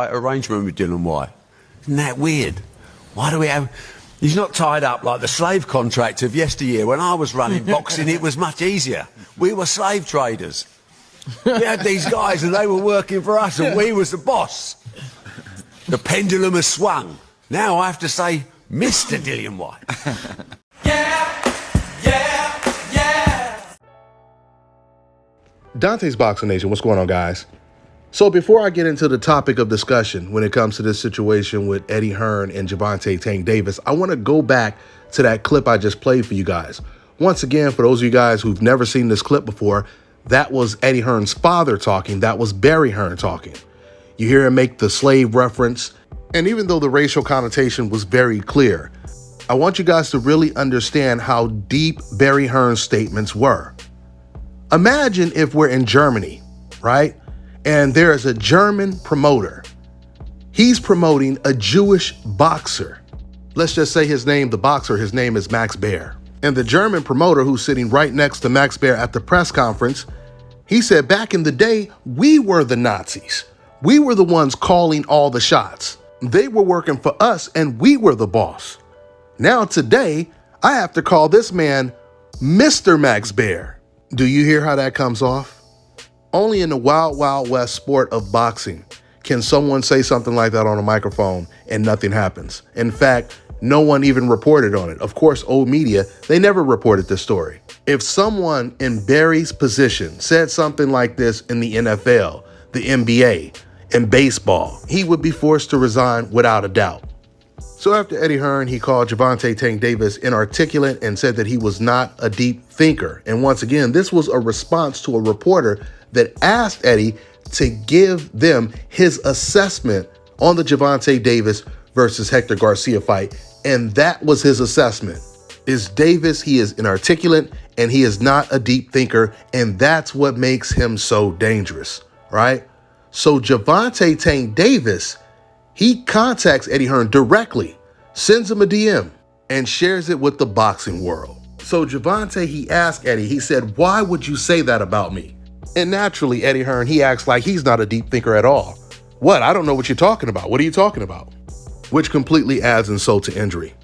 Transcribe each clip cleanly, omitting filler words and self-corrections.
arrangement with Dylan White. Isn't that weird? Why do we have... He's not tied up like the slave contract of yesteryear. When I was running boxing, it was much easier. We were slave traders. We had these guys and they were working for us and we was the boss. The pendulum has swung. Now I have to say, Mr. Dylan White. Dontaesboxingnation, what's going on, guys? So before I get into the topic of discussion when it comes to this situation with Eddie Hearn and Gervonta Tank Davis, I want to go back to that clip I just played for you guys. Once again, for those of you guys who've never seen this clip before, that was Eddie Hearn's father talking. That was Barry Hearn talking. You hear him make the slave reference. And even though the racial connotation was very clear, I want you guys to really understand how deep Barry Hearn's statements were. Imagine if we're in Germany, right? And there is a German promoter. He's promoting a Jewish boxer. Let's just say his name, the boxer, his name is Max Baer. And the German promoter who's sitting right next to Max Baer at the press conference, he said, back in the day, we were the Nazis. We were the ones calling all the shots. They were working for us and we were the boss. Now today, I have to call this man Mr. Max Baer. Do you hear how that comes off? Only in the wild, wild west sport of boxing can someone say something like that on a microphone and nothing happens. In fact, no one even reported on it. Of course, old media, they never reported this story. If someone in Barry's position said something like this in the NFL, the NBA, and baseball, he would be forced to resign without a doubt. So after Eddie Hearn, he called Gervonta Tank Davis inarticulate and said that he was not a deep thinker. And once again, this was a response to a reporter that asked Eddie to give them his assessment on the Gervonta Davis versus Hector Garcia fight. And that was his assessment. Is Davis, he is inarticulate and he is not a deep thinker. And that's what makes him so dangerous, right? So Gervonta Tank Davis, he contacts Eddie Hearn directly, sends him a DM, and shares it with the boxing world. So Gervonta, he asked Eddie, he said, why would you say that about me? And naturally, Eddie Hearn, he acts like he's not a deep thinker at all. What? I don't know what you're talking about. What are you talking about? Which completely adds insult to injury.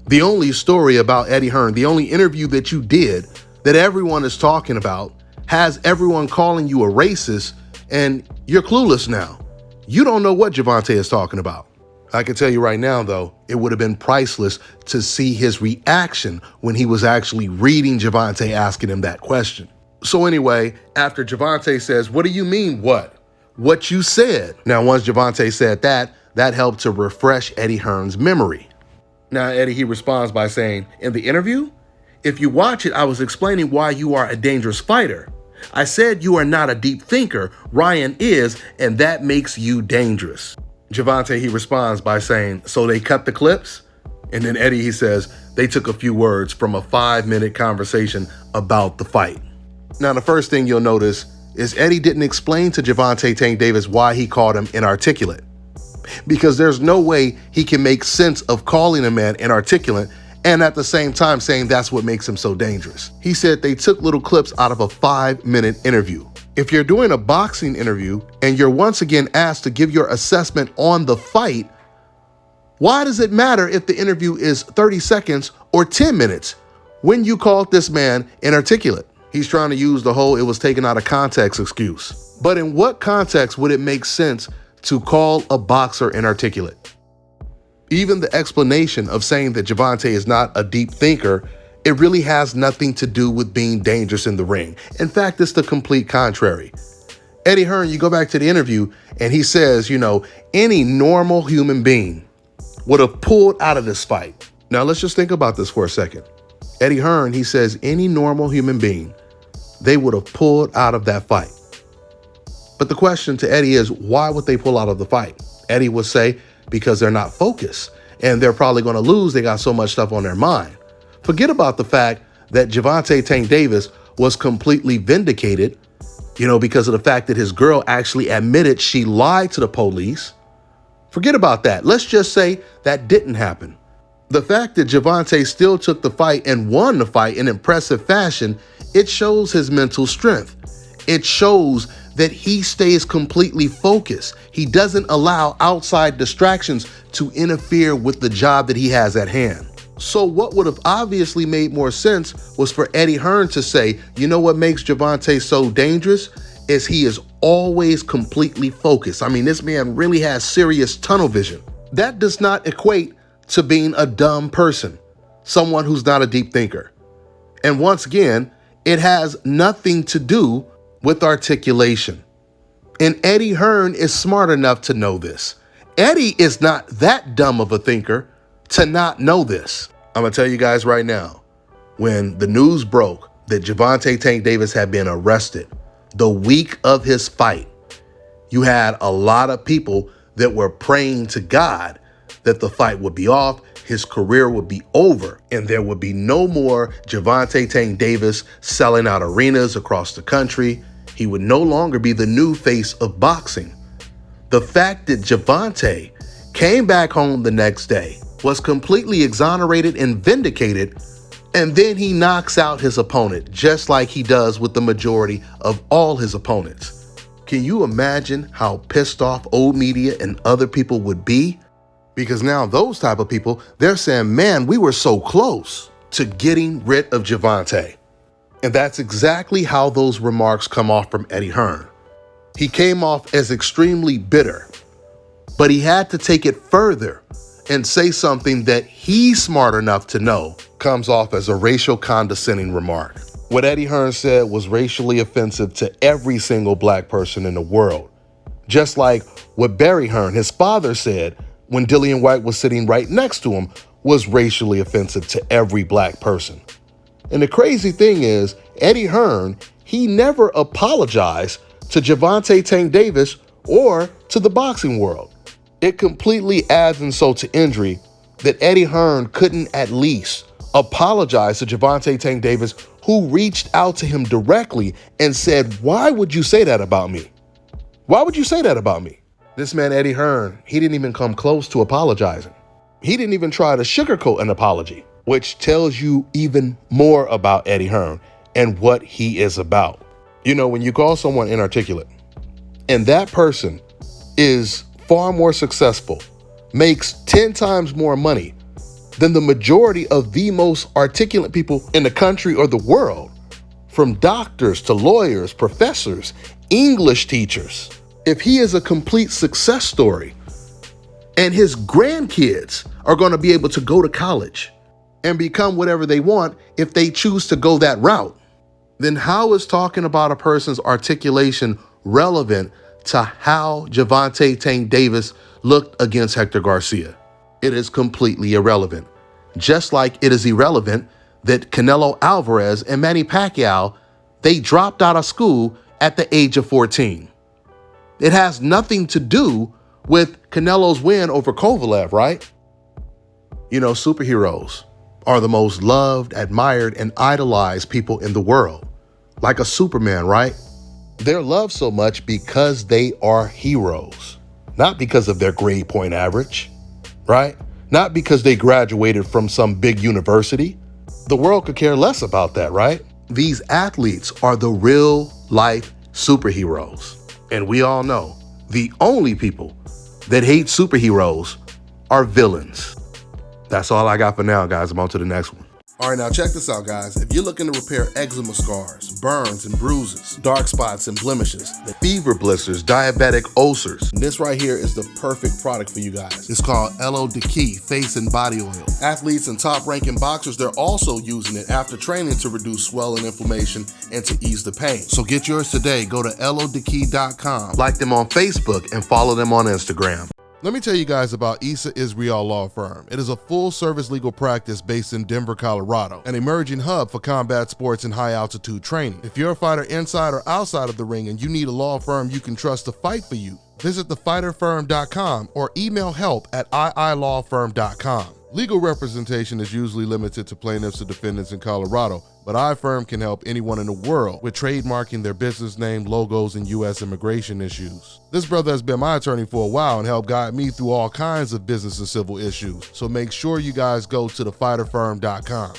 The only story about Eddie Hearn, the only interview that you did that everyone is talking about, has everyone calling you a racist, and you're clueless now. You don't know what Gervonta is talking about. I can tell you right now, though, it would have been priceless to see his reaction when he was actually reading Gervonta asking him that question. So anyway, after Gervonta says, what do you mean what? What you said. Now, once Gervonta said that helped to refresh Eddie Hearn's memory. Now, Eddie, he responds by saying, in the interview, if you watch it, I was explaining why you are a dangerous fighter. I said you are not a deep thinker. Ryan is, and that makes you dangerous. Gervonta, he responds by saying, so they cut the clips? And then Eddie, he says, they took a few words from a 5-minute conversation about the fight. Now, the first thing you'll notice is Eddie didn't explain to Gervonta Tank Davis why he called him inarticulate. Because there's no way he can make sense of calling a man inarticulate and at the same time saying that's what makes him so dangerous. He said they took little clips out of a 5-minute interview. If you're doing a boxing interview and you're once again asked to give your assessment on the fight, why does it matter if the interview is 30 seconds or 10 minutes when you called this man inarticulate? He's trying to use the whole it was taken out of context excuse. But in what context would it make sense to call a boxer inarticulate? Even the explanation of saying that Gervonta is not a deep thinker, it really has nothing to do with being dangerous in the ring. In fact, it's the complete contrary. Eddie Hearn, you go back to the interview and he says, any normal human being would have pulled out of this fight. Now, let's just think about this for a second. Eddie Hearn, he says any normal human being, they would have pulled out of that fight. But the question to Eddie is, why would they pull out of the fight? Eddie would say, because they're not focused and they're probably going to lose. They got so much stuff on their mind. Forget about the fact that Gervonta Tank Davis was completely vindicated, because of the fact that his girl actually admitted she lied to the police. Forget about that. Let's just say that didn't happen. The fact that Gervonta still took the fight and won the fight in impressive fashion, it shows his mental strength. It shows that he stays completely focused. He doesn't allow outside distractions to interfere with the job that he has at hand. So what would have obviously made more sense was for Eddie Hearn to say, you know what makes Gervonta so dangerous is he is always completely focused. I mean, this man really has serious tunnel vision. That does not equate to being a dumb person, someone who's not a deep thinker. And once again, it has nothing to do with articulation. And Eddie Hearn is smart enough to know this. Eddie is not that dumb of a thinker to not know this. I'm gonna tell you guys right now, when the news broke that Gervonta Tank Davis had been arrested the week of his fight, you had a lot of people that were praying to God that the fight would be off, his career would be over, and there would be no more Gervonta Tank Davis selling out arenas across the country. He would no longer be the new face of boxing. The fact that Gervonta came back home the next day, was completely exonerated and vindicated, and then he knocks out his opponent, just like he does with the majority of all his opponents. Can you imagine how pissed off old media and other people would be? Because now those type of people, they're saying, man, we were so close to getting rid of Gervonta. And that's exactly how those remarks come off from Eddie Hearn. He came off as extremely bitter, but he had to take it further and say something that he's smart enough to know comes off as a racial condescending remark. What Eddie Hearn said was racially offensive to every single black person in the world. Just like what Barry Hearn, his father, said when Dillian White was sitting right next to him was racially offensive to every black person. And the crazy thing is, Eddie Hearn, he never apologized to Gervonta Tank Davis or to the boxing world. It completely adds insult to injury that Eddie Hearn couldn't at least apologize to Gervonta Tank Davis, who reached out to him directly and said, why would you say that about me? Why would you say that about me? This man, Eddie Hearn, he didn't even come close to apologizing. He didn't even try to sugarcoat an apology, which tells you even more about Eddie Hearn and what he is about. You know, when you call someone inarticulate and that person is far more successful, makes 10 times more money than the majority of the most articulate people in the country or the world, from doctors to lawyers, professors, English teachers. If he is a complete success story and his grandkids are going to be able to go to college and become whatever they want if they choose to go that route, then how is talking about a person's articulation relevant to how Gervonta Tank Davis looked against Hector Garcia? It is completely irrelevant. Just like it is irrelevant that Canelo Alvarez and Manny Pacquiao, they dropped out of school at the age of 14. It has nothing to do with Canelo's win over Kovalev, right? You know, superheroes are the most loved, admired, and idolized people in the world. Like a Superman, right? They're loved so much because they are heroes, not because of their grade point average, right? Not because they graduated from some big university. The world could care less about that, right? These athletes are the real life superheroes. And we all know the only people that hate superheroes are villains. That's all I got for now, guys. I'm on to the next one. All right, now check this out, guys. If you're looking to repair eczema scars, burns and bruises, dark spots and blemishes, fever blisters, diabetic ulcers, this right here is the perfect product for you guys. It's called LO Key Face and Body Oil. Athletes and top-ranking boxers, they're also using it after training to reduce swelling, inflammation, and to ease the pain. So get yours today. Go to LODekey.com, like them on Facebook, and follow them on Instagram. Let me tell you guys about Issa Israel Law Firm. It is a full-service legal practice based in Denver, Colorado, an emerging hub for combat sports and high-altitude training. If you're a fighter inside or outside of the ring and you need a law firm you can trust to fight for you, visit thefighterfirm.com or email help@iilawfirm.com. Legal representation is usually limited to plaintiffs or defendants in Colorado, but iFirm can help anyone in the world with trademarking their business name, logos, and U.S. immigration issues. This brother has been my attorney for a while and helped guide me through all kinds of business and civil issues, so make sure you guys go to thefighterfirm.com.